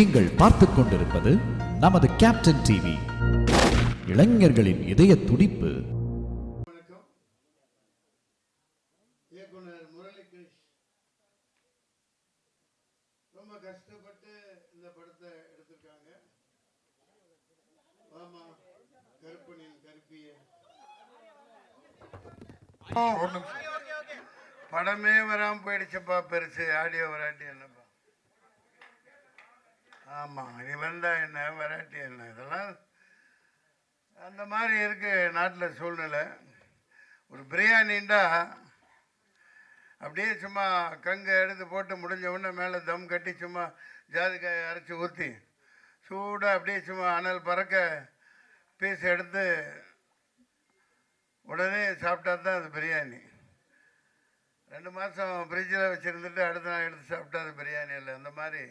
நீங்கள் பார்த்துக் கொண்டிருப்பது நமது கேப்டன் டிவி. இளைஞர்களின் இதய துடிப்பு. வணக்கம். இயக்குனர் முரளி கிருஷ் ரொம்ப கஷ்டப்பட்டு இந்த படத்தை எடுத்திருக்காங்க. ஆமா, கருப்பனின் கருப்பிய படமே வராம போயிடுச்சுப்பா. பெருசு ஆடியோ வராட்டி என்னப்பா? ஆமா, நீ வந்தா என்ன வராட்டி என்ன? இதெல்லாம் அந்த மாதிரி இருக்கு நாட்டில் சூழ்நிலை. ஒரு பிரியாணிண்டா அப்படியே சும்மா கங்கை எடுத்து போட்டு முடிஞ்ச உடனே மேலே தம் கட்டி சும்மா ஜாதிக்காயை அரைச்சி ஊற்றி சூடாக அப்படியே சும்மா அனல் பறக்க பீஸ் எடுத்து உடனே சாப்பிட்டா தான் அது பிரியாணி. 2 மாதம் ஃப்ரிட்ஜில் வச்சுருந்துட்டு அடுத்த நாள் எடுத்து சாப்பிட்டா அது பிரியாணி இல்லை. அந்த மாதிரி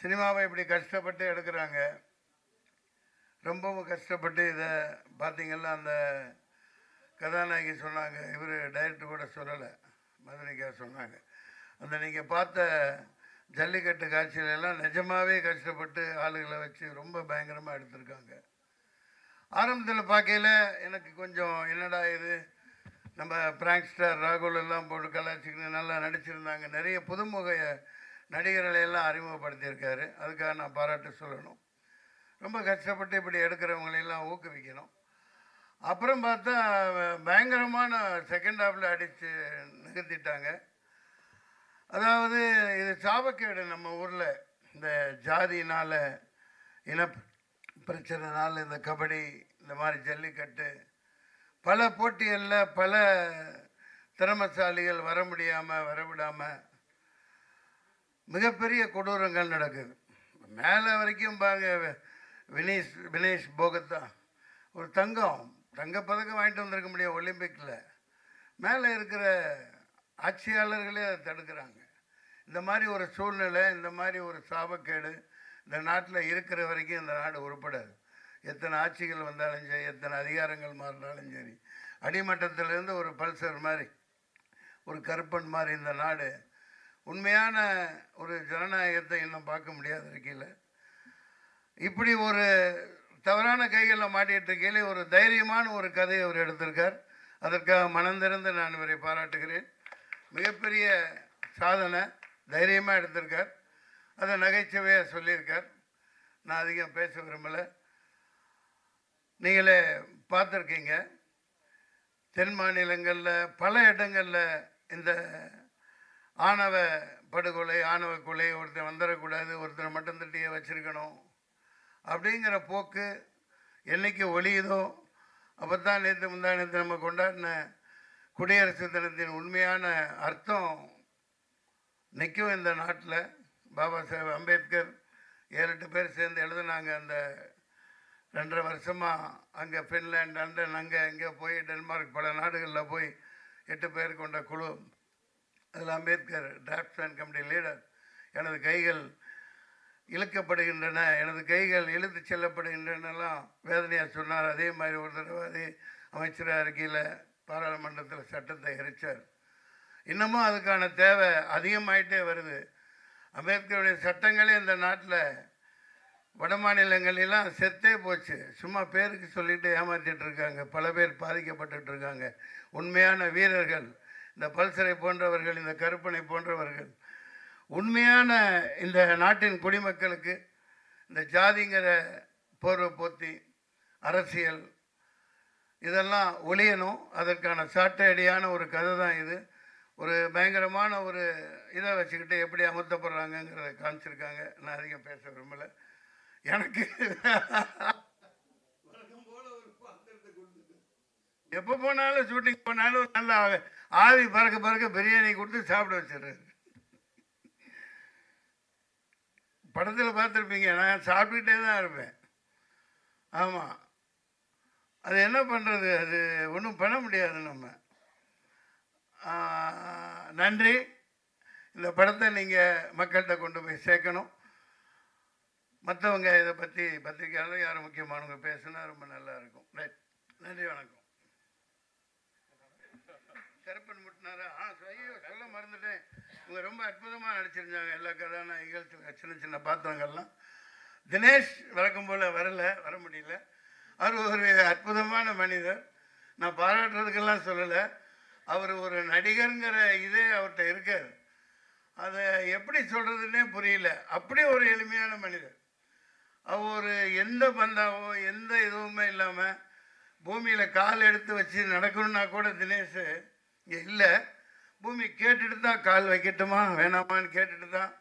சினிமாவை இப்படி கஷ்டப்பட்டு எடுக்கிறாங்க. ரொம்பவும் கஷ்டப்பட்டு இதை பார்த்திங்கன்னா அந்த கதாநாயகி சொன்னாங்க, இவர் டைரக்டர் கூட சொல்லலை, மதுரைக்கா சொன்னாங்க, அந்த நீங்கள் பார்த்த ஜல்லிக்கட்டு காட்சியிலெல்லாம் நிஜமாகவே கஷ்டப்பட்டு ஆளுகளை வச்சு ரொம்ப பயங்கரமாக எடுத்திருக்காங்க. ஆரம்பத்தில் பார்க்கையில் எனக்கு கொஞ்சம் என்னடா இது, நம்ம பிராங்க் ஸ்டார் ராகுல் எல்லாம் போட்டு கலாச்சிக்கின்னு நல்லா நடிச்சிருந்தாங்க. நிறைய புதுமுக நடிகர்களை எல்லாம் அறிமுகப்படுத்தியிருக்காரு. அதுக்காக நான் பாராட்டு சொல்லணும். ரொம்ப கஷ்டப்பட்டு இப்படி எடுக்கிறவங்களெல்லாம் ஊக்குவிக்கணும். அப்புறம் பார்த்தா பயங்கரமான செகண்ட் ஹாஃபில் அடித்து நிகழ்த்திட்டாங்க. அதாவது இது சாபக்கேடு. நம்ம ஊரில் இந்த ஜாதினால், இன பிரச்சனைனால இந்த கபடி, இந்த மாதிரி ஜல்லிக்கட்டு, பல போட்டிகளில் பல திறமசாலிகள் வர முடியாமல் வரவிடாமல் மிகப்பெரிய கொடூரங்கள் நடக்குது. மேலே வரைக்கும் பாருங்க, வினேஷ் போகத்தா ஒரு தங்கப்பதக்கம் வாங்கிட்டு வந்திருக்க முடியும் ஒலிம்பிக்கில். மேலே இருக்கிற ஆட்சியாளர்களே அதை தடுக்கிறாங்க. இந்த மாதிரி ஒரு சூழ்நிலை, இந்த மாதிரி ஒரு சாபக்கேடு இந்த நாட்டில் இருக்கிற வரைக்கும் இந்த நாடு உருப்படாது. எத்தனை ஆட்சிகள் வந்தாலும் சரி, எத்தனை அதிகாரங்கள் மாறினாலும் சரி, அடிமட்டத்திலேருந்து ஒரு பல்சர் மாதிரி, ஒரு கருப்பன் மாதிரி இந்த நாடு உண்மையான ஒரு ஜனநாயகத்தை இன்னும் பார்க்க முடியாத இருக்கையில் இப்படி ஒரு தவறான கைகளில் மாட்டிகிட்டு இருக்கையிலே ஒரு தைரியமான ஒரு கதையை அவர் எடுத்திருக்கார். அதற்காக மனந்திறந்து நான் இவரை பாராட்டுகிறேன். மிகப்பெரிய சாதனை, தைரியமாக எடுத்திருக்கார். அதை நகைச்சுவையாக சொல்லியிருக்கார். நான் அதிகம் பேச விரும்பலை. நீங்களே பார்த்துருக்கீங்க, தென் மாநிலங்களில் பல இடங்களில் இந்த ஆணவ படுகொலை, ஆணவ கொலை, ஒருத்தர் வந்துடக்கூடாது, ஒருத்தரை மட்டும் தட்டியே வச்சுருக்கணும் அப்படிங்கிற போக்கு என்றைக்கு ஒழியுதோ அப்போ தான் முந்தானத்து நம்ம கொண்டாடின குடியரசு தினத்தின் உண்மையான அர்த்தம் நிற்கும் இந்த நாட்டில். பாபா சாஹேப் அம்பேத்கர் 7-8 பேர் சேர்ந்து எழுதுனாங்க. அந்த 2.5 வருஷமாக அங்கே ஃபின்லாண்ட், லண்டன், அங்கே இங்கே போய் டென்மார்க், பல நாடுகளில் போய் 8 பேர் கொண்ட குழு. அதில் அம்பேத்கர் டிராஃப்ட்மேன் கமிட்டி லீடர். எனது கைகள் இழுக்கப்படுகின்றன, எனது கைகள் இழுத்து செல்லப்படுகின்றனெல்லாம் வேதனையாக சொன்னார். அதே மாதிரி ஒரு தடவை அதே அமைச்சராக இருக்கையில் பாராளுமன்றத்தில் சட்டத்தை எரித்தார். இன்னமும் அதுக்கான தேவை அதிகமாயிட்டே வருது. அம்பேத்கருடைய சட்டங்களே இந்த நாட்டில் வட மாநிலங்களெல்லாம் செத்தே போச்சு. சும்மா பேருக்கு சொல்லிட்டு ஏமாற்றிட்டு இருக்காங்க. பல பேர் பாதிக்கப்பட்டு இருக்காங்க. உண்மையான வீரர்கள், இந்த பல்சரை போன்றவர்கள், இந்த கருப்பனை போன்றவர்கள், உண்மையான இந்த நாட்டின் குடிமக்களுக்கு இந்த ஜாதிங்கிற போர்வை போத்தி அரசியல் இதெல்லாம் ஒழியணும். அதற்கான சாட்டையடியான ஒரு கதை தான் இது. ஒரு பயங்கரமான ஒரு இதை வச்சுக்கிட்டு எப்படி அமர்த்தப்படுறாங்கங்கிறத காமிச்சிருக்காங்க. நான் அதிகம் பேச விரும்பலை. எனக்கு எப்போ போனாலும் ஷூட்டிங் போனாலும் நல்லா ஆவி பறக்க பிரியாணி கொடுத்து சாப்பிட வச்சிடுறாரு. படத்தில் பார்த்துருப்பீங்க, நான் சாப்பிட்டுக்கிட்டே தான் இருப்பேன். ஆமாம், அது என்ன பண்ணுறது, அது ஒன்றும் பண்ண முடியாது நம்ம. நன்றி. இந்த படத்தை நீங்கள் மக்கள்கிட்ட கொண்டு போய் சேர்க்கணும். மற்றவங்க இதை பற்றி பத்திரிக்கையாளர் யாரும் முக்கியமானவங்க பேசுனா ரொம்ப நல்லா இருக்கும். ரைட், நன்றி, வணக்கம். கருப்பன் முட்டினாரா? ஐயோ, சொல்ல மறந்துட்டேன். இவங்க ரொம்ப அற்புதமாக நடிச்சிருந்தாங்க. எல்லா கதாநாயகிகள் சின்ன சின்ன பாத்திரங்கள்லாம். தினேஷ் வழக்கம் போல் வர முடியல. அவர் ஒரு அற்புதமான மனிதர். நான் பாராட்டுறதுக்கெல்லாம் சொல்லலை. அவர் ஒரு நடிகருங்கிற இதே அவர்கிட்ட இருக்காது. அதை எப்படி சொல்கிறதுனே புரியல. அப்படி ஒரு எளிமையான மனிதர். அவர் எந்த பந்தாவோ எந்த இதுவுமே இல்லாமல் பூமியில் கால் எடுத்து வச்சு நடக்கணுன்னா கூட தினேஷ் இங்கே இல்லை. பூமி கேட்டுட்டு தான் கால் வைக்கட்டுமா வேணாமான்னு கேட்டுட்டு தான்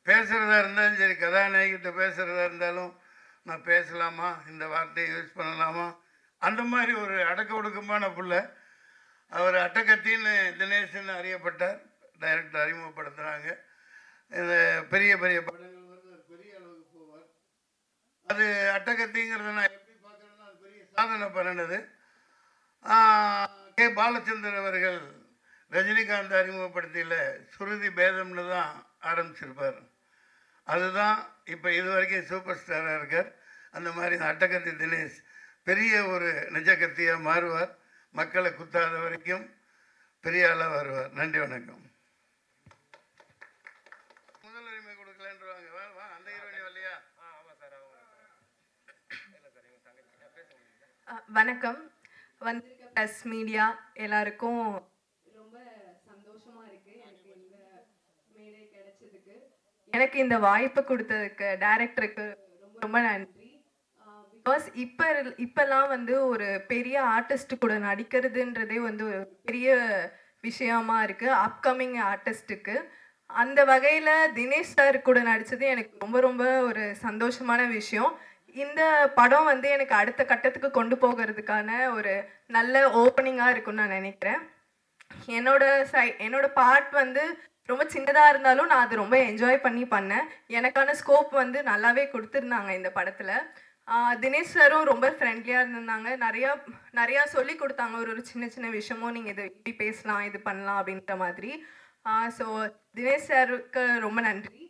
பேசுகிறதா இருந்தாலும் சரி, கதாநாயகிட்ட பேசுகிறதா இருந்தாலும் நான் பேசலாமா, இந்த வார்த்தையை யூஸ் பண்ணலாமா, அந்த மாதிரி ஒரு அடக்க ஒடுக்கமான பிள்ளை. அவர் அட்டக்கத்தின்னு தினேஷ்ன்னு அறியப்பட்டார். டைரக்டர் அறிமுகப்படுத்துகிறாங்க. இந்த பெரிய பெரிய படங்கள் வந்து பெரிய அளவுக்கு போவார். அது அட்டகத்திங்கிறத நான் எப்படி பார்க்குறேன்னா அது பெரிய சாதனை பண்ணினது. கே பாலச்சந்தர் அவர்கள் ரஜினிகாந்த் அறிமுகப்படுத்தியில் சுருதி பேதம்னு தான் ஆரம்பிச்சிருப்பார். அதுதான் இப்போ இது வரைக்கும் சூப்பர் ஸ்டாராக இருக்கார். அந்த மாதிரி இந்த அட்டகத்தி தினேஷ் பெரிய ஒரு நிஜக்கத்தியாக மாறுவார். மக்களை குத்தாத வரைக்கும் பெரிய ஆளாக வருவார். நன்றி, வணக்கம். முதலுரிமை கொடுக்கலன்றாங்க. வா அந்த ஹீரோனி வரலையா? வணக்கம். வந்திருக்க ப்ரெஸ் மீடியா எல்லாருக்கும் ரொம்ப சந்தோஷமா இருக்கு எனக்கு இந்த மேடை கிடைச்சதுக்கு. எனக்கு இந்த வாய்ப்பு கொடுத்ததுக்கு டைரக்டருக்கு ரொம்ப ரொம்ப நன்றி. பிகாஸ் இப்பெல்லாம் வந்து ஒரு பெரிய ஆர்டிஸ்ட் கூட நடிக்கிறதுன்றதே வந்து ஒரு பெரிய விஷயமா இருக்கு அப்கமிங் ஆர்டிஸ்ட்டுக்கு. அந்த வகையில் தினேஷ் சார் கூட நடித்தது எனக்கு ரொம்ப ரொம்ப ஒரு சந்தோஷமான விஷயம். இந்த படம் வந்து எனக்கு அடுத்த கட்டத்துக்கு கொண்டு போகிறதுக்கான ஒரு நல்ல ஓப்பனிங்காக இருக்குன்னு நான் நினைக்கிறேன். என்னோட பார்ட் வந்து ரொம்ப சின்னதாக இருந்தாலும் நான் அது ரொம்ப என்ஜாய் பண்ணி பண்ணேன். எனக்கான ஸ்கோப் வந்து நல்லாவே கொடுத்துருந்தாங்க இந்த படத்தில். தினேஷ் சாரும் ரொம்ப ஃப்ரெண்ட்லியாக இருந்திருந்தாங்க. நிறையா சொல்லி கொடுத்தாங்க. ஒரு சின்ன சின்ன விஷயமும் நீங்கள் இது இப்படி பேசலாம், இது பண்ணலாம் அப்படின்ற மாதிரி. ஸோ தினேஷ் சாருக்கு ரொம்ப நன்றி.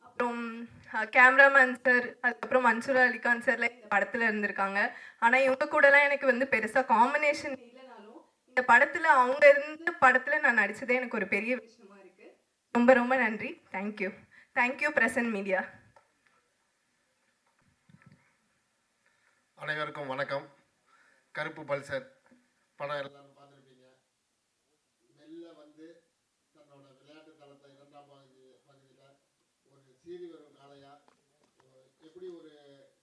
அப்புறம் கேமராமேன் சார், அதுக்கப்புறம் மன்சூர் அலிகான் சார்லாம் இந்த படத்தில் இருந்திருக்காங்க. ஆனால் இவங்க கூடலாம் எனக்கு வந்து பெருசாக காம்பினேஷன் இல்லைனாலும் இந்த படத்தில் அவங்க இருந்த படத்தில் நான் நடித்ததே எனக்கு ஒரு பெரிய விஷயமா இருக்குது. ரொம்ப ரொம்ப நன்றி. Thank you present media. அனைவருக்கும் வணக்கம். கருப்பு பல்சர் படம் எல்லாரும் பார்த்துருப்பீங்க. மெல்ல வந்து தன்னோட விளையாட்டு தளத்தை 2ஆம் பகுதியில் ஒரு சீறி வரும் காளையா எப்படி ஒரு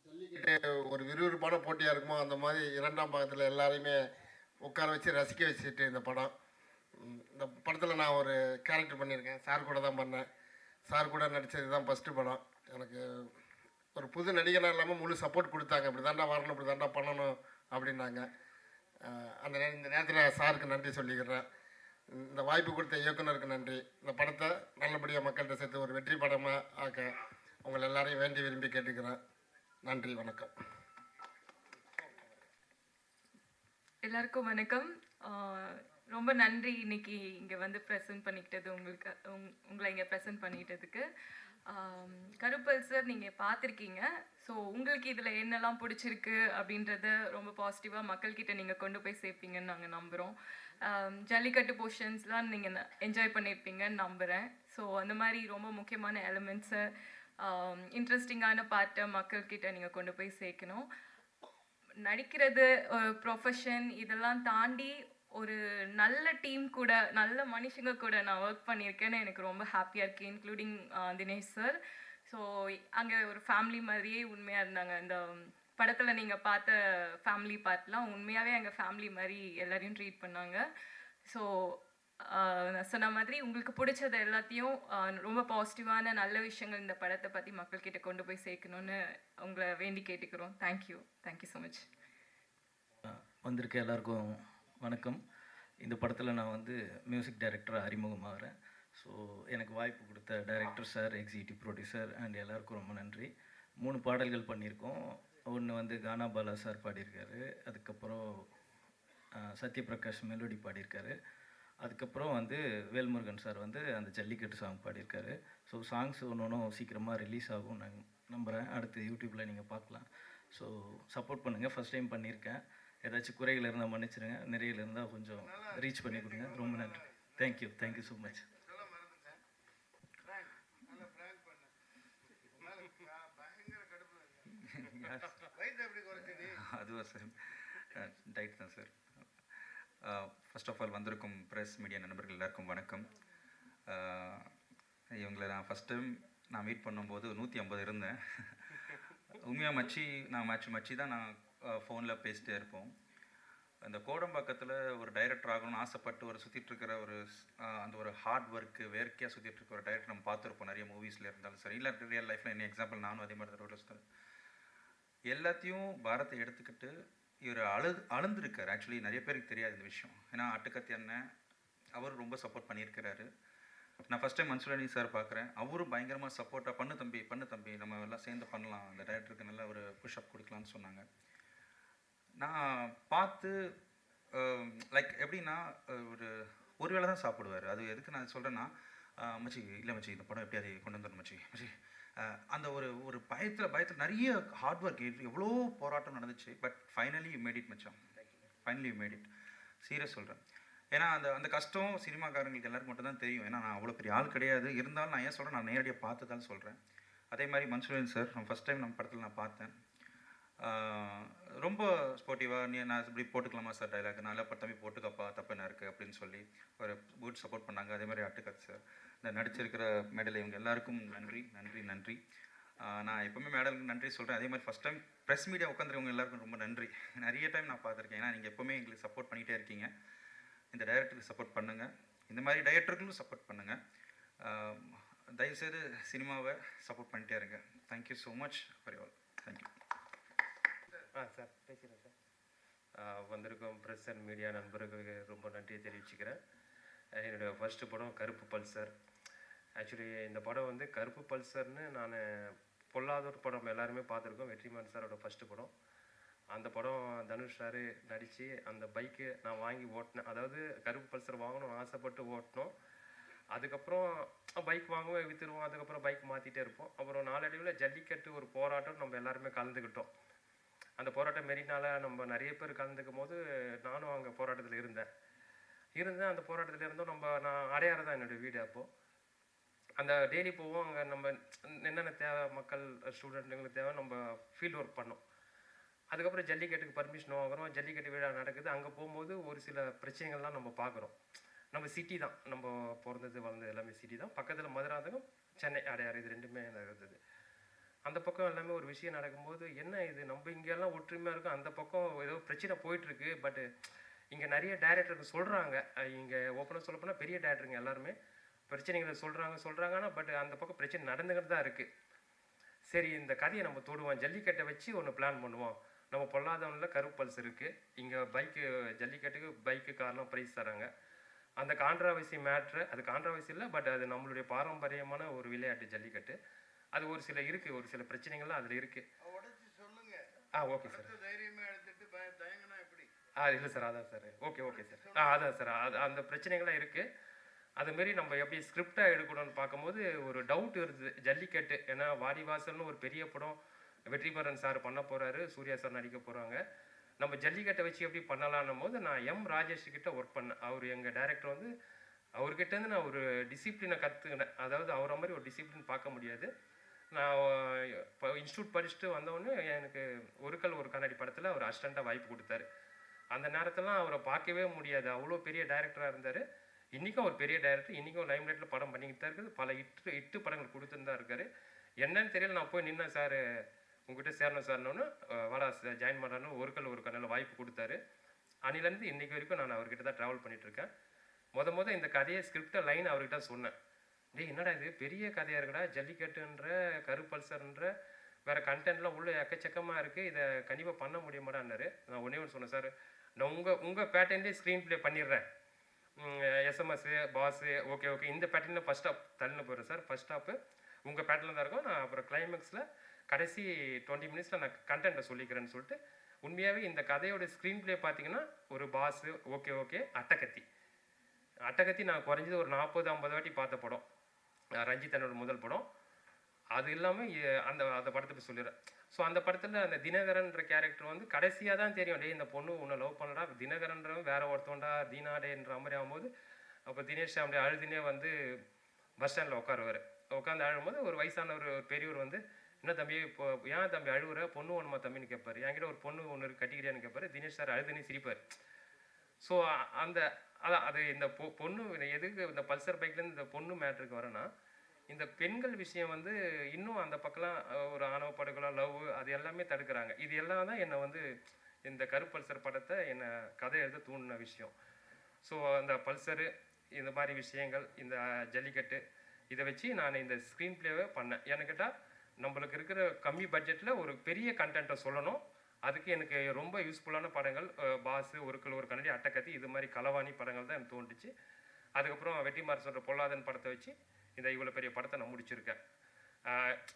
ஜல்லிக்கட்டு ஒரு விறுவிறுப்பான போட்டியாக இருக்குமோ அந்த மாதிரி 2ஆம் பாகத்தில் எல்லாரையுமே உட்கார வச்சு ரசிக்க வச்சுட்டு இந்த படம். இந்த படத்தில் நான் ஒரு கேரக்டர் பண்ணியிருக்கேன். சார் கூட தான் பண்ணேன். சார் கூட நடித்தது தான் ஃபஸ்ட்டு படம். எனக்கு ஒரு புது நடிகனாக இல்லாமல் முழு சப்போர்ட் கொடுத்தாங்க. இப்படி தாண்டா வரணும், இப்படி தாண்டா பண்ணணும் அப்படின்னாங்க. இந்த நேரத்தில் சாருக்கு நன்றி சொல்லிக்கிறேன். இந்த வாய்ப்பு கொடுத்த இயக்குனருக்கு நன்றி. இந்த படத்தை நல்லபடியாக மக்கள்கிட்ட சேர்த்து ஒரு வெற்றி படமாக ஆக்க உங்களை எல்லாரையும் வேண்டி விரும்பி கேட்டுக்கிறேன். நன்றி, வணக்கம். எல்லாருக்கும் வணக்கம். ரொம்ப நன்றி இன்னைக்கு இங்கே வந்து ப்ரெசென்ட் பண்ணிக்கிட்டது உங்களை இங்கே ப்ரெசென்ட் பண்ணிக்கிட்டதுக்கு. கருப்பல் சார் நீங்கள் பார்த்துருக்கீங்க. ஸோ உங்களுக்கு இதில் என்னெல்லாம் பிடிச்சிருக்கு அப்படின்றத ரொம்ப பாசிட்டிவாக மக்கள்கிட்ட நீங்கள் கொண்டு போய் சேர்ப்பீங்கன்னு நாங்கள் நம்புகிறோம். ஜல்லிக்கட்டு போர்ஷன்ஸ்லாம் நீங்கள் என்ஜாய் பண்ணியிருப்பீங்கன்னு நம்புகிறேன். ஸோ அந்த மாதிரி ரொம்ப முக்கியமான எலிமெண்ட்ஸை இன்ட்ரெஸ்டிங்கான பார்ட்டை மக்கள்கிட்ட நீங்கள் கொண்டு போய் சேர்க்கணும். நடிக்கிறது ப்ரொஃபஷன் இதெல்லாம் தாண்டி ஒரு நல்ல டீம் கூட நல்ல மனுஷங்க கூட நான் ஒர்க் பண்ணியிருக்கேன்னு எனக்கு ரொம்ப ஹாப்பியாக இருக்குது. Including Dinesh sir. ஸோ அங்கே ஒரு ஃபேமிலி மாதிரியே உண்மையாக இருந்தாங்க. இந்த படத்தில் நீங்கள் பார்த்த ஃபேமிலி பார்ட்லாம் உண்மையாகவே எங்கள் ஃபேமிலி மாதிரி எல்லோரையும் ட்ரீட் பண்ணாங்க. ஸோ நான் சொன்ன மாதிரி உங்களுக்கு பிடிச்சது எல்லாத்தையும் ரொம்ப பாசிட்டிவான நல்ல விஷயங்கள் இந்த படத்தை பற்றி மக்கள்கிட்ட கொண்டு போய் சேர்க்கணுன்னு உங்களை வேண்டி கேட்டுக்கிறோம். Thank you so much. வந்திருக்க எல்லாருக்கும் வணக்கம். இந்த படத்தில் நான் வந்து மியூசிக் டைரக்டராக அறிமுகமாகிறேன். ஸோ எனக்கு வாய்ப்பு கொடுத்த director sir, executive producer and எல்லாருக்கும் ரொம்ப நன்றி. 3 பாடல்கள் பண்ணியிருக்கோம். ஒன்று வந்து கானா பாலா சார் பாடியிருக்காரு. அதுக்கப்புறம் சத்யபிரகாஷ் மெலோடி பாடியிருக்காரு. அதுக்கப்புறம் வந்து வேல்முருகன் சார் வந்து அந்த ஜல்லிக்கட்டு சாங் பாடியிருக்காரு. ஸோ சாங்ஸ் ஒன்றும் சீக்கிரமாக ரிலீஸ் ஆகும் நான் நம்புகிறேன். அடுத்து யூடியூப்பில் நீங்கள் பார்க்கலாம். ஸோ சப்போர்ட் பண்ணுங்கள். ஃபஸ்ட் டைம் பண்ணியிருக்கேன். ஏதாச்சும் குறைகள் இருந்தால் மன்னிச்சிடுங்க. நிறைய இருந்தால் கொஞ்சம் ரீச் பண்ணி கொடுங்க. ரொம்ப நன்றி. Thank you so much. வயசு எப்படி குறைச்சது? அதுவா சார்? டைட் தான் சார். ஃபர்ஸ்ட் ஆஃப் ஆல் வந்திருக்கும் ப்ரெஸ் மீடியா நண்பர்கள் எல்லாருக்கும் வணக்கம். இவங்களை நான் ஃபஸ்ட் டைம் நான் மீட் பண்ணும்போது 150 இருந்தேன். உண்மையாக மச்சி தான் நான் ஃபோனில் பேசிட்டே இருப்போம். அந்த கோடம்பாக்கத்தில் ஒரு டைரக்டர் ஆகணும்னு ஆசைப்பட்டு ஒரு சுற்றிட்டு இருக்கிற ஒரு அந்த ஒரு ஹார்ட் ஒர்க்கு வேர்க்கையாக சுற்றிட்டு இருக்க ஒரு டைரக்டர் நம்ம பார்த்துருப்போம் நிறைய மூவிஸில் இருந்தாலும் சரி, இல்லை ரியல் லைஃப்பில் என்ன எக்ஸாம்பிள் நானும் அதே மாதிரி தான் ரோட்டில் எல்லாத்தையும் பாரத்தை எடுத்துக்கிட்டு இவர் அழுந்திருக்கார். ஆக்சுவலி நிறைய பேருக்கு தெரியாது இந்த விஷயம். ஏன்னா அட்டுக்கத்தி அண்ணன் அவர் ரொம்ப சப்போர்ட் பண்ணியிருக்கிறாரு. நான் first time Mansoor Ali sir பார்க்குறேன். அவரும் பயங்கரமாக சப்போர்ட்டாக பண்ணு தம்பி நம்ம எல்லாம் சேர்ந்து பண்ணலாம், அந்த டைரக்டருக்கு நல்ல ஒரு புஷ்அப் கொடுக்கலான்னு சொன்னாங்க. நான் பார்த்து லைக் எப்படின்னா ஒரு வேளை தான் சாப்பிடுவார். அது எதுக்கு நான் சொல்கிறேன்னா, மச்சி இந்த படம் எப்படியாவது கொண்டு வந்துடணும் மச்சி அந்த ஒரு பயத்தில் நிறைய ஹார்ட் ஒர்க், எவ்வளோ போராட்டம் நடந்துச்சு. But finally you made it மச்சான், finally you made it. Serious சொல்கிறேன். ஏன்னா அந்த கஷ்டம் சினிமாக்காரங்களுக்கு எல்லாருக்கும் மட்டும் தான் தெரியும். ஏன்னா நான் அவ்வளோ பெரிய ஆள் கிடையாது. இருந்தாலும் நான் ஏன் சொல்கிறேன், நான் நேரடியாக பார்த்ததால் சொல்கிறேன். அதே மாதிரி மன்சூர் சார் நான் ஃபஸ்ட் டைம் நம்ம படத்தில் நான் பார்த்தேன். ரொம்ப ஸ்போர்ட்டிவாக நான் இப்படி போட்டுக்கலாமா சார் டைலாக், நான் இல்லை தம்பி போட்டுக்கப்பா, தப்பு என்ன இருக்குது அப்படின்னு சொல்லி ஒரு குட் சப்போர்ட் பண்ணாங்க. அதே மாதிரி அட்டுக்கத் சார், இந்த நடிச்சிருக்கிற மேடல், இவங்க எல்லாருக்கும் நன்றி. நான் எப்போவுமே மேடலுக்கு நன்றி சொல்கிறேன். அதே மாதிரி ஃபஸ்ட் டைம் ப்ரெஸ் மீடியா உட்காந்துருவங்க எல்லாருக்கும் ரொம்ப நன்றி. நிறைய டைம் நான் பார்த்துருக்கேன். ஏன்னா நீங்கள் எப்போவுமே எங்களுக்கு சப்போர்ட் பண்ணிகிட்டே இருக்கீங்க. இந்த டைரக்டருக்கு சப்போர்ட் பண்ணுங்கள், இந்த மாதிரி டைரக்டருக்கும் சப்போர்ட் பண்ணுங்கள். தயவுசெய்து சினிமாவை சப்போர்ட் பண்ணிகிட்டே இருங்க. Thank you so much for all. Thank you. Sir பேசுகிறேன் சார். வந்திருக்கும் ப்ரெஸ் அண்ட் மீடியா நண்பர்களுக்கு ரொம்ப நன்றியை தெரிவிச்சுக்கிறேன். என்னுடைய ஃபஸ்ட்டு படம் கருப்பு பல்சர். ஆக்சுவலி இந்த படம் வந்து கருப்பு பல்சர்னு நான் பொல்லாதோர் படம் எல்லாருமே பார்த்துருக்கோம். வெற்றிமாறன் சாரோட ஃபஸ்ட்டு படம். அந்த படம் தனுஷ் சார் நடித்து அந்த பைக்கு நான் வாங்கி ஓட்டினேன். அதாவது கருப்பு பல்சர் வாங்கணும்னு ஆசைப்பட்டு ஓட்டினோம். அதுக்கப்புறம் பைக் வாங்குவோம், விற்றுருவோம். அதுக்கப்புறம் பைக் மாற்றிட்டே இருப்போம். அப்புறம் நாளடைவில் ஜல்லிக்கட்டு ஒரு போராட்டம் நம்ம எல்லாருமே கலந்துக்கிட்டோம். அந்த போராட்டம் மெரினால நம்ம நிறைய பேர் கலந்துக்கும் போது நானும் அங்கே போராட்டத்தில் இருந்தேன். அந்த போராட்டத்தில் இருந்தோம். நான் அடையாறு தான் என்னுடைய வீடு. அப்போது அந்த டெய்லி போவோம். அங்கே நம்ம என்னென்ன தேவை, மக்கள் ஸ்டூடெண்ட்டுங்களுக்கு தேவை, நம்ம ஃபீல்டு ஒர்க் பண்ணோம். அதுக்கப்புறம் ஜல்லிக்கட்டுக்கு பர்மிஷன் வாங்குகிறோம். ஜல்லிக்கட்டு விழா நடக்குது. அங்கே போகும்போது ஒரு சில பிரச்சனைகள்லாம் நம்ம பார்க்குறோம். நம்ம சிட்டி தான், நம்ம பிறந்தது வளர்ந்தது எல்லாமே சிட்டி தான். பக்கத்தில் மதுராந்தகம், சென்னை, அடையாறு, இது ரெண்டுமே இருந்தது. அந்த பக்கம் எல்லாமே ஒரு விஷயம் நடக்கும்போது என்ன இது நம்ம இங்கெல்லாம் ஒற்றுமையாக இருக்கும், அந்த பக்கம் ஏதோ பிரச்சனை போயிட்டுருக்கு. பட்டு இங்கே நிறைய டைரக்டருக்கு சொல்கிறாங்க. இங்கே ஓப்பனாக சொல்ல போனால் பெரிய டைரக்டருங்க எல்லாருமே பிரச்சனைகளை சொல்கிறாங்க. ஆனால் பட் அந்த பக்கம் பிரச்சனை நடந்துக்கிட்டு தான் இருக்குது. சரி, இந்த கதையை நம்ம தொடுவோம், ஜல்லிக்கட்டை வச்சு ஒன்று பிளான் பண்ணுவோம். நம்ம பொல்லாதவனில் கருப்பு பல்ஸ் இருக்குது. இங்கே பைக்கு ஜல்லிக்கட்டுக்கு பைக்கு கார்லாம் ப்ரைஸ் தராங்க. அந்த கான்ட்ராவர்சி மேட்ரு, அது கான்ட்ராவர்சி இல்லை, பட் அது நம்மளுடைய பாரம்பரியமான ஒரு விளையாட்டு ஜல்லிக்கட்டு. அது ஒரு சில இருக்குது, ஒரு சில பிரச்சனைகள்லாம் அதில் இருக்குது. Okay sir. இல்லை சார், அதான் சார். Okay sir. அதான் சார், அந்த பிரச்சனைகள்லாம் இருக்குது. அதுமாரி நம்ம எப்படி ஸ்கிரிப்டாக எடுக்கணும்னு பார்க்கும்போது ஒரு டவுட் இருந்தது. ஜல்லிக்கட்டு ஏன்னா வாடிவாசல்னு ஒரு பெரிய படம் வெற்றிமாறன் சார் பண்ண போகிறாரு, சூர்யா சார் நடிக்க போகிறாங்க. நம்ம ஜல்லிக்கட்டை வச்சு எப்படி பண்ணலான்னும் போது நான் ராஜேஷ் கிட்ட ஒர்க் பண்ணேன். அவர் எங்கள் டைரக்டர் வந்து அவர்கிட்டேருந்து நான் ஒரு டிசிப்ளினை கற்றுக்கினேன். அதாவது அவரை மாதிரி ஒரு டிசிப்ளின் பார்க்க முடியாது. நான் இப்போ இன்ஸ்டியூட் படிச்சுட்டு வந்தவொடனே எனக்கு ஒரு கண்ணாடி படத்தில் அவர் அசிஸ்டண்ட்டாக வாய்ப்பு கொடுத்தாரு. அந்த நேரத்திலாம் அவரை பார்க்கவே முடியாது, அவ்வளோ பெரிய டைரக்டராக இருந்தார். இன்றைக்கும் அவர் பெரிய டைரக்டர், இன்றைக்கும் லைம்லைட்டில் படம் பண்ணிக்கிட்டு தான் இருக்குது. பல இட்டு படங்கள் கொடுத்துன்னு தான் இருக்கார். என்னன்னு தெரியல, நான் போய் நின்னேன். சார் உங்ககிட்ட சேரணும் சார்னோன்னு வாடா ஜாயின் பண்ணுறான்னு ஒரு கண்ணில் வாய்ப்பு கொடுத்தாரு. அன்னிலேருந்து இன்றைக்கி வரைக்கும் நான் அவர்கிட்ட தான் ட்ராவல் பண்ணிகிட்ருக்கேன். முத இந்த கதையை ஸ்கிரிப்டை லைன் அவர்கிட்ட சொன்னேன். என்னடா இது பெரிய கதையாக இருக்குடா, ஜல்லிக்கட்டுன்ற கருப்பல்சர்ன்ற வேறு கண்டென்ட்லாம் உள்ளே எக்கச்சக்கமாக இருக்குது, இதை கண்டிப்பாக பண்ண முடியுமாடான்னாரு. நான் ஒன்று சொன்னேன், சார் நான் உங்கள் பேட்டர்ன்லேயே ஸ்க்ரீன் ப்ளே பண்ணிடுறேன். எஸ்எம்எஸ்ஸு பாஸு ஓகே இந்த பேட்டர்னில் ஃபஸ்ட் ஸ்டாப் தள்ளின்னு போயிடுறேன் சார். ஃபஸ்ட் ஸ்டாப்பு உங்கள் பேட்டர்னில் தான் இருக்கும். நான் அப்புறம் கிளைமேக்ஸில் கடைசி 20 மினிட்ஸில் நான் கண்டென்ட்டை சொல்லிக்கிறேன்னு சொல்லிட்டு, உண்மையாகவே இந்த கதையோட ஸ்க்ரீன் ப்ளே பார்த்தீங்கன்னா ஒரு பாஸு ஓகே அட்டகத்தி நான் குறைஞ்சது ஒரு 40-50 வாட்டி பார்த்த படம். ரஞ்சித் என்னோட முதல் படம். அது இல்லாமல் அந்த படத்தை போய் சொல்லிடுறேன். ஸோ அந்த படத்தில் அந்த தினகரன்ற கேரக்டர் வந்து கடைசியாக தான் தெரியும், டே இந்த பொண்ணு உன்னை லவ் பண்ணடா, தினகரன்றவன் வேற ஒருத்தவன்டா தீனாடேன்ற மாதிரி ஆகும்போது, அப்போ தினேஷ் அப்படி அழுதுனே வந்து பஸ் ஸ்டாண்டில் உட்காருவார். உட்காந்து அழும்போது ஒரு வயசான ஒரு பெரியவர் வந்து, என்ன தம்பி இப்போ ஏன் தம்பி அழுகுற, பொண்ணு ஒன்றுமா தம்பின்னு கேட்பாரு. என்கிட்ட ஒரு பொண்ணு ஒன்று இருக்கு கட்டிக்கிறியான்னு கேட்பாரு. தினேஷ் சார் அழுதுன்னு சிரிப்பார். ஸோ அந்த அதான் அது இந்த பொண்ணு எதுக்கு இந்த பல்சர் பைக்லேருந்து இந்த பொண்ணு மேட்ருக்கு வரேன்னா, இந்த பெண்கள் விஷயம் வந்து இன்னும் அந்த பக்கம்லாம் ஒரு ஆணவ படுகொலை, லவ் அது எல்லாமே தடுக்கிறாங்க. இது எல்லாம் தான் என்னை வந்து இந்த கருப்பு பல்சர் படத்தை என்னை கதை எழுத தூண்டின விஷயம். ஸோ அந்த பல்சரு இந்த மாதிரி விஷயங்கள், இந்த ஜல்லிக்கட்டு இதை வச்சு நான் இந்த ஸ்க்ரீன் ப்ளேவை பண்ணேன். ஏன்னு கேட்டால் நம்மளுக்கு இருக்கிற கம்மி பட்ஜெட்டில் ஒரு பெரிய கண்டென்ட்டை சொல்லணும். அதுக்கு எனக்கு ரொம்ப யூஸ்ஃபுல்லான படங்கள் பாஸு, ஒரு கண்ணாடி, அட்டக்கத்தி, இது மாதிரி களவாணி படங்கள் தான் எனக்கு தோன்றுச்சு. அதுக்கப்புறம் வெற்றிமாறன் சொல்கிற பொல்லாதன் படத்தை வச்சு இந்த இவ்வளோ பெரிய படத்தை நான் முடிச்சிருக்கேன்.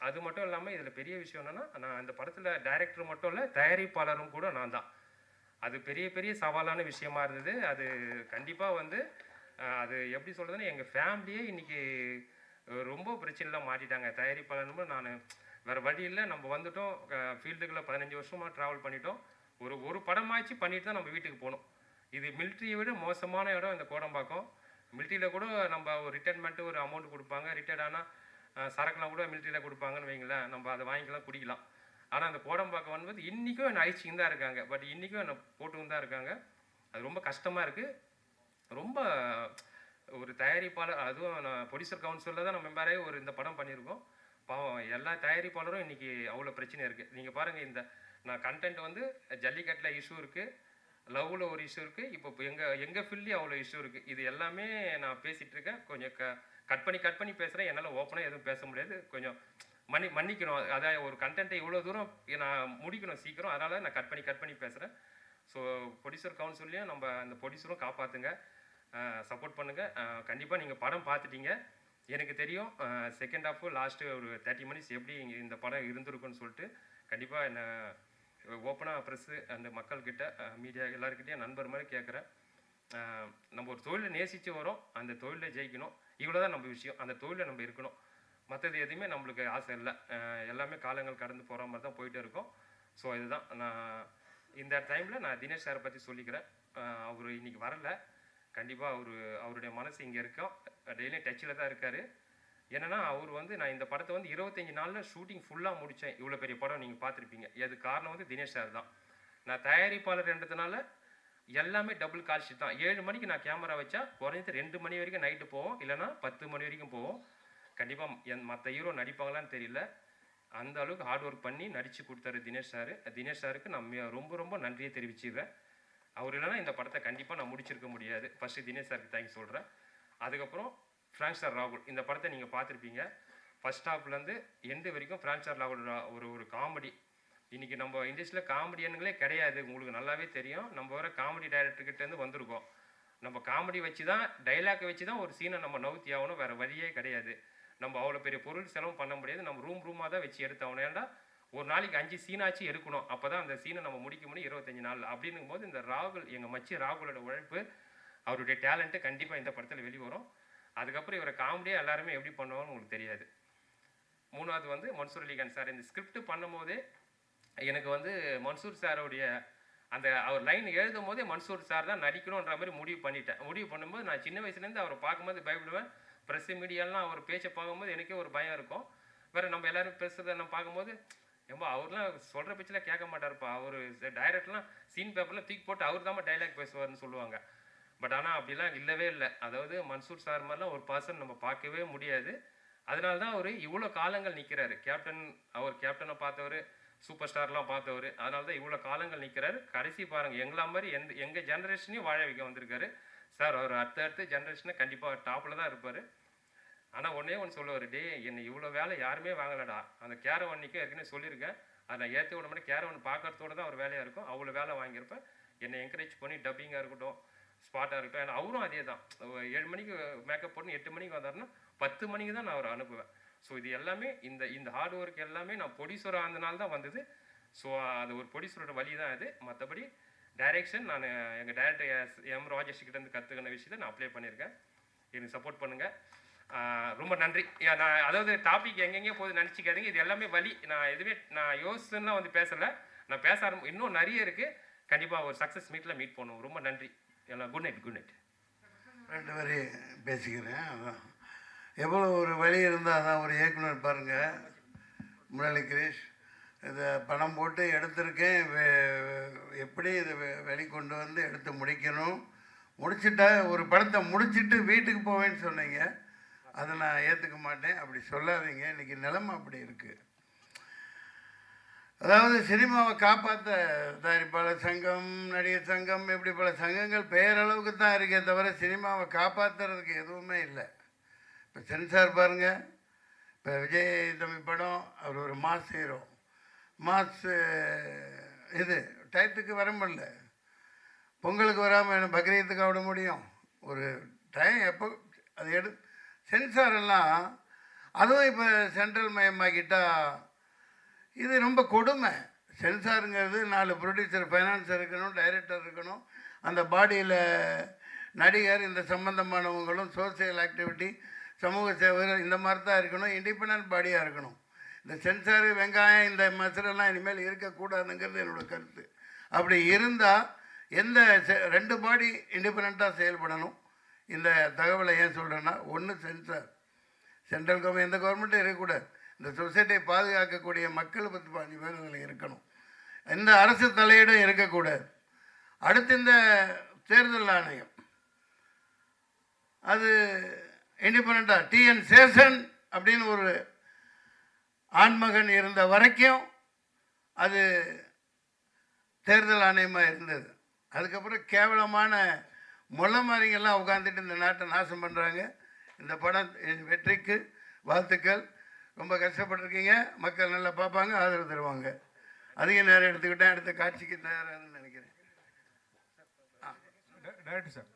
அது மட்டும் இல்லாமல் இதில் பெரிய விஷயம் என்னென்னா, நான் அந்த படத்தில் டைரக்டர் மட்டும் இல்லை, தயாரிப்பாளரும் கூட நான் தான். அது பெரிய பெரிய சவாலான விஷயமா இருந்தது. அது கண்டிப்பாக வந்து அது எப்படி சொல்கிறதுன்னா, எங்கள் ஃபேமிலியே இன்றைக்கி ரொம்ப பிரச்சனைலாம் மாட்டிட்டாங்க. தயாரிப்பாளரும் நான் வேறு வழி இல்லை, நம்ம வந்துட்டோம் ஃபீல்டுக்குள்ளே 15 வருஷமாக ட்ராவல் பண்ணிட்டோம். ஒரு படமாச்சு பண்ணிட்டு தான் நம்ம வீட்டுக்கு போகணும். இது மிலிட்ரியை விட மோசமான இடம் இந்த கோடம்பாக்கம். மிலிட்ரியில் கூட நம்ம ஒரு ரிட்டைர்மெண்ட்டு ஒரு அமௌண்ட் கொடுப்பாங்க, ரிட்டையர்ட் ஆனால் சரக்குலாம் கூட மிலிட்ரியில் கொடுப்பாங்கன்னு வைங்களேன், நம்ம அதை வாங்கிக்கலாம் குடிக்கலாம். ஆனால் அந்த கோடம்பாக்கம் வந்து இன்றைக்கும் என்னை அழிச்சின்னு தான் இருக்காங்க. பட் இன்றைக்கும் என்னை போட்டுன்னு தான் இருக்காங்க. அது ரொம்ப கஷ்டமாக இருக்குது. ரொம்ப ஒரு தயாரிப்பாளர், அதுவும் நான் ப்ரொடியூசர் கவுன்சிலில் தான் நம்ம மெம்பரே இந்த படம் பண்ணியிருக்கோம். பாவம் எல்லா தயாரிப்பாளரும் இன்றைக்கி அவ்வளோ பிரச்சனை இருக்குது. நீங்கள் பாருங்கள், இந்த நான் கண்டென்ட் வந்து ஜல்லிக்கட்டில் இஷ்யூ இருக்குது, லவ்வில் ஒரு இஷ்யூ இருக்குது, இப்போ எங்கள் ஃபீல்ட்லேயும் அவ்வளோ இஷ்யூ இருக்குது. இது எல்லாமே நான் பேசிகிட்டு இருக்கேன். கொஞ்சம் கட் பண்ணி பேசுகிறேன். என்னால் ஓப்பனாக எதுவும் பேச முடியாது. கொஞ்சம் மன்னிக்கணும். அதான் ஒரு கண்டென்ட்டை இவ்வளோ தூரம் நான் முடிக்கணும் சீக்கிரம், அதனால் நான் கட் பண்ணி பேசுகிறேன். ஸோ ப்ரொடியூசர் கவுன்சில்லையும் நம்ம அந்த ப்ரொடியூசரும் காப்பாற்றுங்க, சப்போர்ட் பண்ணுங்கள். கண்டிப்பாக நீங்கள் படம் பார்த்துட்டீங்க. எனக்கு தெரியும் செகண்ட் ஹாஃபு லாஸ்ட்டு ஒரு 30 மினிட்ஸ் எப்படி இந்த படம் இருந்திருக்குன்னு சொல்லிட்டு. கண்டிப்பாக என்னை ஓப்பனாக ப்ரெஸ்ஸு அந்த மக்கள்கிட்ட, மீடியா எல்லாருக்கிட்டையும் நண்பர் மாதிரி கேட்குறேன். நம்ம ஒரு தொழிலை நேசித்து வரோம், அந்த தொழிலை ஜெயிக்கணும். இவ்வளோ தான் நம்ம விஷயம். அந்த தொழிலை நம்ம இருக்கணும். மற்றது எதுவுமே நம்மளுக்கு ஆசை இல்லை. எல்லாமே காலங்கள் கடந்து போகிற மாதிரி தான் போயிட்டே இருக்கோம். ஸோ இதுதான் நான் இந்த டைமில் நான் தினேஷ் சாரை பற்றி சொல்லிக்கிறேன். அவர் இன்றைக்கி வரலை. கண்டிப்பாக அவருடைய மனசு இங்கே இருக்கோம். டெய்லியும் டச்சில் தான் இருக்கார். என்னென்னா அவர் வந்து நான் இந்த படத்தை வந்து 25 நாளில் ஷூட்டிங் ஃபுல்லாக முடித்தேன். இவ்வளோ பெரிய படம் நீங்கள் பார்த்துருப்பீங்க. அது காரணம் வந்து தினேஷ் சார் தான். நான் தயாரிப்பாளர்ன்றதுனால எல்லாமே டபுள் கால் ஷீட் தான். 7 மணிக்கு நான் கேமரா வச்சா குறைஞ்சது 2 மணி வரைக்கும் நைட்டு போவோம், இல்லைனா 10 மணி வரைக்கும் போவோம். கண்டிப்பாக மற்ற ஹீரோ நடிப்பாங்களான்னு தெரியல, அந்த அளவுக்கு ஹார்ட் ஒர்க் பண்ணி நடித்து கொடுத்தாரு தினேஷ் சார். தினேஷ் சாருக்கு நான் ரொம்ப நன்றியை தெரிவிச்சுக்கிறேன். அவர் இல்லைனா இந்த படத்தை கண்டிப்பாக நான் முடிச்சிருக்க முடியாது. ஃபஸ்ட்டு தினேஷ் சாருக்கு தேங்க்ஸ் சொல்கிறேன். அதுக்கப்புறம் ஃப்ரான்ஸ்டார் ராகுல், இந்த படத்தை நீங்கள் பார்த்துருப்பீங்க. ஃபஸ்ட் ஹாஃப்லேருந்து எண்டு வரைக்கும் ஃப்ரான்ஸ்டார் ராகுல் ஒரு காமெடி. இன்றைக்கி நம்ம இண்டஸ்ட்ரியில் காமெடியனுங்களே கிடையாது, உங்களுக்கு நல்லாவே தெரியும். நம்ம வர காமெடி டைரக்டர்கிட்டேருந்து வந்திருக்கோம். நம்ம காமெடி வச்சு தான், டைலாக்கை வச்சு தான் ஒரு சீனை நம்ம நவுத்தி ஆகணும், வேறு வழியே கிடையாது. நம்ம அவ்வளோ பெரிய பொருள் செலவு பண்ண முடியாது. நம்ம ரூமாக தான் வச்சு எடுத்தாகணும். ஏன்னா ஒரு நாளைக்கு 5 சீனாச்சு எடுக்கணும். அப்போ தான் அந்த சீனை நம்ம முடிக்க முடியும் 25 நாள். அப்படின்னும் போது இந்த ராகுல், எங்கள் மச்சி ராகுலோட உழைப்பு, அவருடைய டேலண்ட்டு கண்டிப்பாக இந்த படத்தில் வெளிவரும். அதுக்கப்புறம் இவரை காமெடியாக எல்லாருமே எப்படி பண்ணுவாங்கன்னு உங்களுக்கு தெரியாது. 3வது வந்து மன்சூர் அலிகான் சார். இந்த ஸ்கிரிப்ட் பண்ணும் போதே எனக்கு வந்து மன்சூர் சாரோடைய அந்த அவர் லைன் எழுதும் போதே மன்சூர் சார் தான் நடிக்கணுன்ற மாதிரி முடிவு பண்ணிட்டேன். முடிவு பண்ணும்போது நான் சின்ன வயசுலேருந்து அவரை பார்க்கும்போது பயப்படுவேன். ப்ரெஸ்ஸு மீடியாலாம் அவர் பேச்சை பார்க்கும்போது எனக்கே ஒரு பயம் இருக்கும். வேறு நம்ம எல்லோரும் பேசுகிறத நம்ம பார்க்கும்போது ஏம்பா அவர்லாம் சொல்கிற பேச்சில் கேட்க மாட்டார்ப்பா, அவர் டைரக்ட்லாம் சீன் பேப்பர்லாம் தூக்கி போட்டு அவர் தான் டைலாக் பேசுவார்னு சொல்லுவாங்க. பட் ஆனால் அப்படிலாம் இல்லவே இல்லை. அதாவது மன்சூர் சார் மாதிரிலாம் ஒரு பர்சன் நம்ம பார்க்கவே முடியாது. அதனால தான் அவர் இவ்வளோ காலங்கள் நிற்கிறாரு. அவர் கேப்டனை பார்த்தவர், சூப்பர் ஸ்டார்லாம் பார்த்தவர். அதனால தான் இவ்வளோ காலங்கள் நிற்கிறாரு. கடைசி பாருங்கள், எங்களா மாதிரி எங்கள் ஜென்ரேஷனையும் வாழ வைக்க வந்திருக்காரு சார். அவர் அடுத்த ஜென்ரேஷனை கண்டிப்பாக டாப்பில் தான் இருப்பார். ஆனால் ஒன்று சொல்லுவார், டே என்னை இவ்வளோ வேலை யாருமே வாங்கலடா. அந்த கேரவன்னிக்கும் ஏற்கனவே சொல்லியிருக்கேன். அதை நான் ஏற்றி விட மாட்டேன். கேரவன் பார்க்கறதோடு தான் அவர் வேலையாக இருக்கும். அவ்வளோ வேலை வாங்கியிருப்பேன். என்னை என்கரேஜ் பண்ணி டப்பிங்காக இருக்கட்டும், ஸ்பாட்டாக இருக்கட்டும். ஏன்னா அவரும் அதே தான். 7 மணிக்கு மேக்கப் போட்டு 8 மணிக்கு வந்தாருன்னா 10 மணிக்கு தான் நான் அவரை அனுப்புவேன். ஸோ இது எல்லாமே இந்த ஹார்ட் ஒர்க் எல்லாமே நான் ப்ரொடியூசராக இருந்தனால தான் வந்தது. ஸோ அது ஒரு ப்ரொடியூசரோட வழி தான் அது. மற்றபடி டைரெக்ஷன் நான் எங்கள் டைரக்டர் எம் ராஜேஷ்கிட்டேருந்து கற்றுக்கின விஷயத்தை நான் அப்ளை பண்ணியிருக்கேன். எனக்கு சப்போர்ட் பண்ணுங்கள். ரொம்ப நன்றி. நான் அதாவது டாபிக் எங்கெங்கே போது நினச்சிக்காதீங்க. இது எல்லாமே வழி. நான் எதுவுமே நான் யோசிச்சுன்னா வந்து பேசலை. நான் பேச இன்னும் நிறைய இருக்குது. கண்டிப்பாக ஒரு சக்ஸஸ் மீட்டில் மீட் பண்ணுவோம். ரொம்ப நன்றி எல்லாம். Good night. 2 வரி பேசிக்கிறேன். அதான் எவ்வளோ ஒரு வழி இருந்தால் தான் ஒரு இயக்குனர் பாருங்கள். முரளி கிரீஷ். இதை பணம் போட்டு எடுத்திருக்கேன். எப்படி இதை வெளிக்கொண்டு வந்து எடுத்து முடிக்கணும், முடிச்சுட்டா ஒரு படத்தை முடிச்சுட்டு வீட்டுக்கு போவேன்னு சொன்னீங்க. அதை நான் ஏற்றுக்க மாட்டேன். அப்படி சொல்லாதீங்க. இன்றைக்கி நிலைமை அப்படி இருக்குது. அதாவது சினிமாவை காப்பாற்ற தயாரிப்பாளர் சங்கம், நடிகர் சங்கம், இப்படி பல சங்கங்கள் பேரளவுக்கு தான் இருக்கே தவிர சினிமாவை காப்பாற்றுறதுக்கு எதுவுமே இல்லை. இப்போ சென்சார் பாருங்கள். இப்போ விஜய் தம்பி படம், அவர் ஒரு மாஸ் ஹீரோ. மாஸ் இது டயத்துக்கு வர முடியல. பொங்கலுக்கு வராமல் பக்ரீத்துக்கு விட முடியும். ஒரு டைம் எப்போ அது சென்சார் எல்லாம் அதுவும் இப்போ சென்ட்ரல் மயமாக்கிட்டா இது ரொம்ப கொடுமை. சென்சாருங்கிறது 4 ப்ரொடியூசர், ஃபைனான்சர் இருக்கணும், டைரக்டர் இருக்கணும். அந்த பாடியில் நடிகர், இந்த சம்பந்தமானவங்களும், சோசியல் ஆக்டிவிட்டி, சமூக சேவகர், இந்த மாதிரி தான் இருக்கணும். இண்டிபெண்ட் பாடியாக இருக்கணும். இந்த சென்சாரு, வெங்காயம், இந்த மசரெல்லாம் இனிமேல் இருக்கக்கூடாதுங்கிறது என்னோடய கருத்து. அப்படி இருந்தால் எந்த 2 பாடி இண்டிபெண்ட்டாக செயல்படணும். இந்த தகவலை ஏன் சொல்கிறேன்னா, ஒன்று சென்சார், சென்ட்ரல் கவர்மெண்ட், எந்த கவர்மெண்ட்டும் இருக்கக்கூடாது. இந்த சொசைட்டியை பாதுகாக்கக்கூடிய மக்கள் 10 பேர் அதில் இருக்கணும். எந்த அரசு தலையீடும் இருக்கக்கூடாது. அடுத்து இந்த தேர்தல் ஆணையம், அது இண்டிபெண்ட்டாக டிஎன் சேஷன் அப்படின்னு ஒரு ஆண்மகன் இருந்த வரைக்கும் அது தேர்தல் ஆணையமாக இருந்தது. அதுக்கப்புறம் கேவலமான முள்ளமாரிங்கெல்லாம் உட்காந்துட்டு இந்த நாட்டை நாசம் பண்ணுறாங்க. இந்த படம் வெற்றிக்கு வாழ்த்துக்கள். ரொம்ப கஷ்டப்பட்டுருக்கீங்க. மக்கள் நல்லா பார்ப்பாங்க, ஆதரவு தருவாங்க. அதிக நேரம் எடுத்துக்கிட்டேன். அடுத்த காட்சிக்கு தயாராகுதுன்னு நினைக்கிறேன். Director sir.